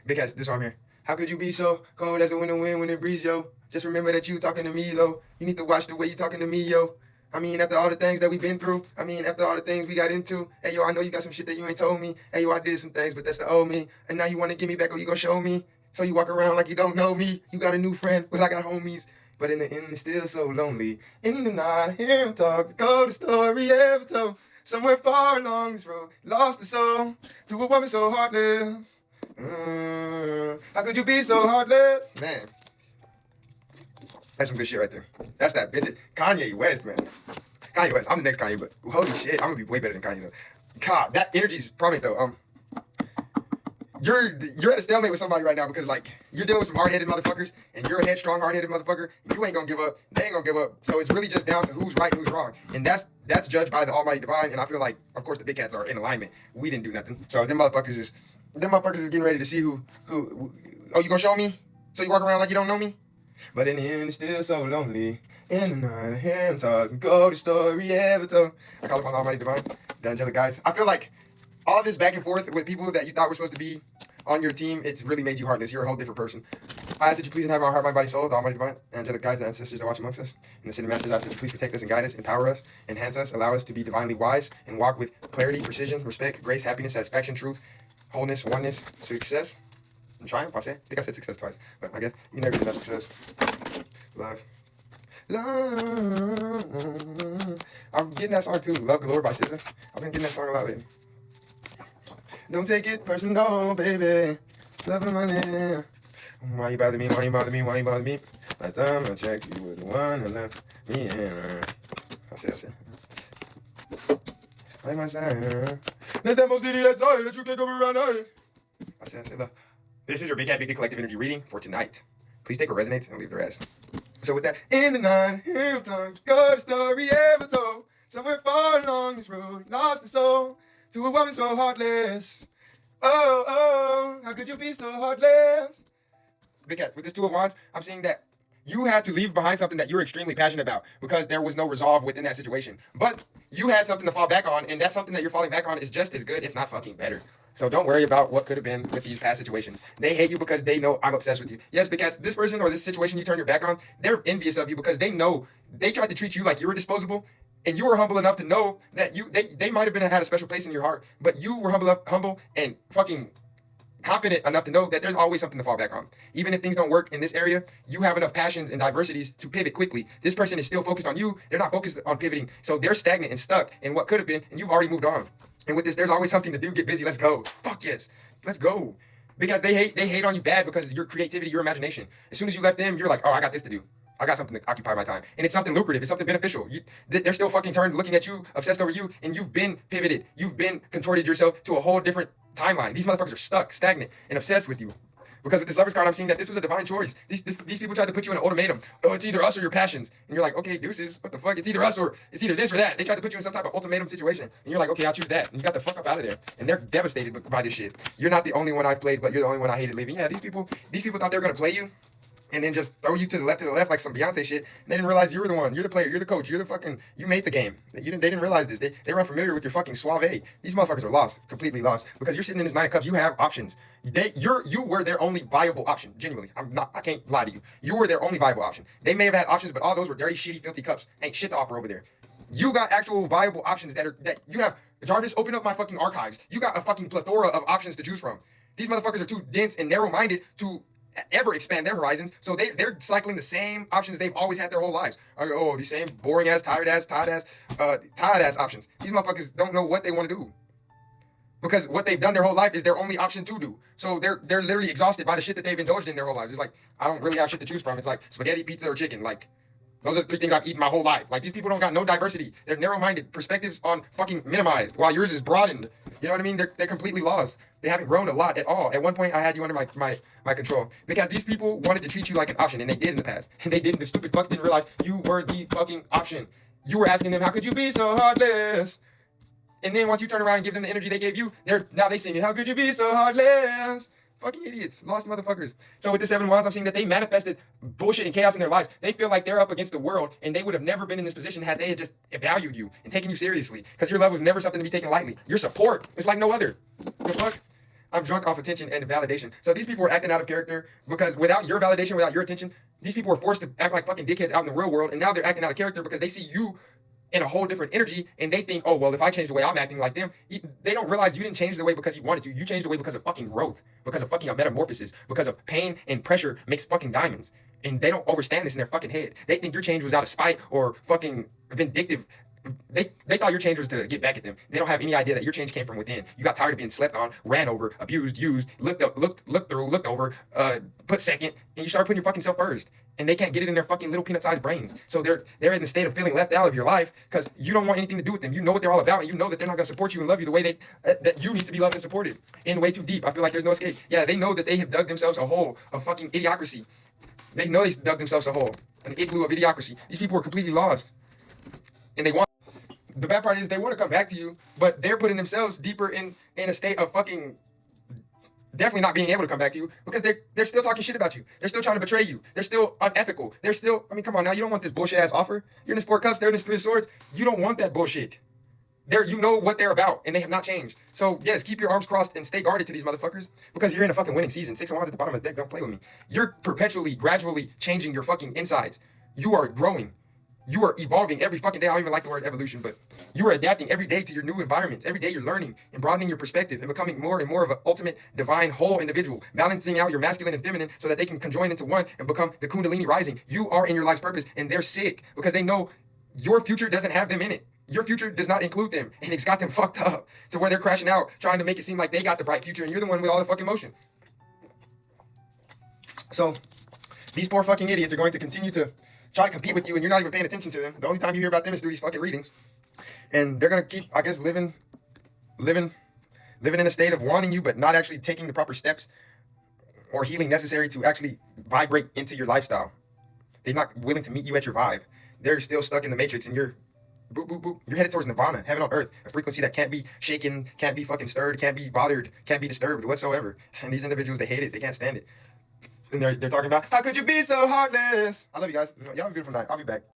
Because this is why I'm here. How could you be so cold as the winter wind when it breeze, yo? Just remember that you talking to me, though. You need to watch the way you talking to me, yo. I mean, after all the things that we've been through, I mean, after all the things we got into, hey, yo, I know you got some shit that you ain't told me. Hey, yo, I did some things, but that's the old me. And now you want to give me back or you gonna show me? So you walk around like you don't know me. You got a new friend, but I got homies. But in the end, it's still so lonely. In the night, I hear him talk, the coldest story ever told. Somewhere far along this road, lost the soul to a woman so heartless. How could you be so heartless? Man, that's some good shit right there. That's that vintage Kanye West, man. Kanye West. I'm the next Kanye, but holy shit, I'm gonna be way better than Kanye though. God, that energy's prominent though. You're at a stalemate with somebody right now because like you're dealing with some hard-headed motherfuckers and you're a headstrong, hard-headed motherfucker. You ain't gonna give up. They ain't gonna give up. So it's really just down to who's right and who's wrong. And that's judged by the Almighty Divine. And I feel like, of course, the big cats are in alignment. We didn't do nothing. So them motherfuckers is getting ready to see who. Oh, you gonna show me? So you walk around like you don't know me? But in the end, it's still so lonely. In the night, I hear him talk, go the story ever told. I call upon the Almighty Divine, the angelic guys. I feel like all of this back and forth with people that you thought were supposed to be on your team, it's really made you heartless. You're a whole different person. I ask that you please have our heart, mind, body, soul, the Almighty Divine, angelic guides, and ancestors that watch amongst us. And the Ascended Masters, I ask that you please protect us and guide us, empower us, enhance us, allow us to be divinely wise, and walk with clarity, precision, respect, grace, happiness, satisfaction, truth, wholeness, oneness, success, and triumph. I think I said success twice, but I guess you never get enough success. Love. I'm getting that song too, Love Galore by SZA. I've been getting that song a lot lately. Don't take it personal, baby. Loving my name. Why you bother me? Why you bother me? Why you bother me? Last time I checked, you were the one that left me in. I said. Like my sign. That's that most city that's all that you can't come around. I said, look. This is your Big Cat Big D Collective Energy reading for tonight. Please take what resonates and leave the rest. So with that, in the night, hear time, go the story ever told. Somewhere far along this road, lost the soul to a woman so heartless. Oh, how could you be so heartless? Big Cat, with this Two of Wands, I'm seeing that you had to leave behind something that you're extremely passionate about because there was no resolve within that situation. But you had something to fall back on, and that something that you're falling back on is just as good, if not fucking better. So don't worry about what could have been with these past situations. They hate you because they know I'm obsessed with you. Yes, Big Cats, this person or this situation you turn your back on, they're envious of you because they know they tried to treat you like you were disposable. And you were humble enough to know that they might have had a special place in your heart, but you were humble and fucking confident enough to know that there's always something to fall back on. Even if things don't work in this area, you have enough passions and diversities to pivot quickly. This person is still focused on you. They're not focused on pivoting. So they're stagnant and stuck in what could have been, and you've already moved on. And with this, there's always something to do. Get busy. Let's go. Fuck yes. Let's go. Because they hate on you bad because of your creativity, your imagination. As soon as you left them, you're like, oh, I got this to do. I got something to occupy my time. And it's something lucrative. It's something beneficial. They're still fucking turned looking at you, obsessed over you, and you've been pivoted. You've been contorted yourself to a whole different timeline. These motherfuckers are stuck, stagnant, and obsessed with you. Because with this Lovers card, I'm seeing that this was a divine choice. These people tried to put you in an ultimatum. Oh, it's either us or your passions. And you're like, okay, deuces, what the fuck? It's either us or it's either this or that. They tried to put you in some type of ultimatum situation. And you're like, okay, I'll choose that. And you got the fuck up out of there. And they're devastated by this shit. You're not the only one I've played, but you're the only one I hated leaving. Yeah, these people thought they were going to play you and then just throw you to the left like some Beyonce shit. And they didn't realize you were the one. You're the player. You're the coach. You're the fucking, you made the game. They didn't realize this. They were unfamiliar with your fucking suave. These motherfuckers are lost, completely lost. Because you're sitting in this Nine of Cups. You have options. You were their only viable option. Genuinely. I can't lie to you. You were their only viable option. They may have had options, but all those were dirty, shitty, filthy cups. Ain't shit to offer over there. You got actual viable options that you have. Jarvis, open up my fucking archives. You got a fucking plethora of options to choose from. These motherfuckers are too dense and narrow-minded to ever expand their horizons, so they're cycling the same options they've always had their whole lives. Oh, these same boring ass, tired ass options. These motherfuckers don't know what they want to do because what they've done their whole life is their only option to do. So they're literally exhausted by the shit that they've indulged in their whole lives. It's like, I don't really have shit to choose from. It's like spaghetti, pizza, or chicken. Like, those are the three things I've eaten my whole life. Like, these people don't got no diversity. They're narrow-minded. Perspectives on fucking minimized, while yours is broadened. You know what I mean? They're completely lost. They haven't grown a lot at all. At one point, I had you under my control. Because these people wanted to treat you like an option, and they did in the past. And they didn't. The stupid fucks didn't realize you were the fucking option. You were asking them, how could you be so heartless? And then once you turn around and give them the energy they gave you, now they singing, how could you be so heartless? Fucking idiots, lost motherfuckers. So with the Seven of Wands, I'm seeing that they manifested bullshit and chaos in their lives. They feel like they're up against the world, and they would have never been in this position had they had just valued you and taken you seriously. Because your love was never something to be taken lightly. Your support is like no other. The fuck? I'm drunk off attention and validation. So these people are acting out of character because without your validation, without your attention, these people were forced to act like fucking dickheads out in the real world, and now they're acting out of character because they see you in a whole different energy, and they think, oh well, if I change the way I'm acting like them, they don't realize you didn't change the way because you wanted to. You changed the way because of fucking growth, because of fucking a metamorphosis, because of pain and pressure makes fucking diamonds. And they don't understand this in their fucking head. They think your change was out of spite or fucking vindictive. They thought your change was to get back at them. They don't have any idea that your change came from within. You got tired of being slept on, ran over, abused, used, looked over, put second, and you start putting your fucking self first. And they can't get it in their fucking little peanut-sized brains. So they're in the state of feeling left out of your life because you don't want anything to do with them. You know what they're all about, and you know that they're not gonna support you and love you the way that you need to be loved and supported. In way too deep. I feel like there's no escape. Yeah, they know that they have dug themselves a hole of fucking idiocracy. They know they dug themselves a hole, an igloo of idiocracy. These people are completely lost, and they want. The bad part is they want to come back to you, but they're putting themselves deeper in a state of fucking definitely not being able to come back to you because they're still talking shit about you. They're still trying to betray you. They're still unethical. They're still, I mean, come on now. You don't want this bullshit ass offer. You're in this 4 cups. They're in this 3 of swords. You don't want that bullshit. You know what they're about, and they have not changed. So yes, keep your arms crossed and stay guarded to these motherfuckers because you're in a fucking winning season. 6 of Wands at the bottom of the deck. Don't play with me. You're perpetually, gradually changing your fucking insides. You are growing. You are evolving every fucking day. I don't even like the word evolution, but you are adapting every day to your new environments. Every day you're learning and broadening your perspective and becoming more and more of an ultimate divine whole individual, balancing out your masculine and feminine so that they can conjoin into one and become the Kundalini rising. You are in your life's purpose, and they're sick because they know your future doesn't have them in it. Your future does not include them, and it's got them fucked up to where they're crashing out, trying to make it seem like they got the bright future, and you're the one with all the fucking motion. So these poor fucking idiots are going to continue to try to compete with you, and you're not even paying attention to them. The only time you hear about them is through these fucking readings. And they're gonna keep, I guess, living in a state of wanting you, but not actually taking the proper steps or healing necessary to actually vibrate into your lifestyle. They're not willing to meet you at your vibe. They're still stuck in the matrix, and you're boop, boop, boop. You're headed towards nirvana, heaven on earth, a frequency that can't be shaken, can't be fucking stirred, can't be bothered, can't be disturbed whatsoever. And these individuals, they hate it. They can't stand it. And they're talking about, how could you be so heartless? I love you guys. Y'all have a beautiful night. I'll be back.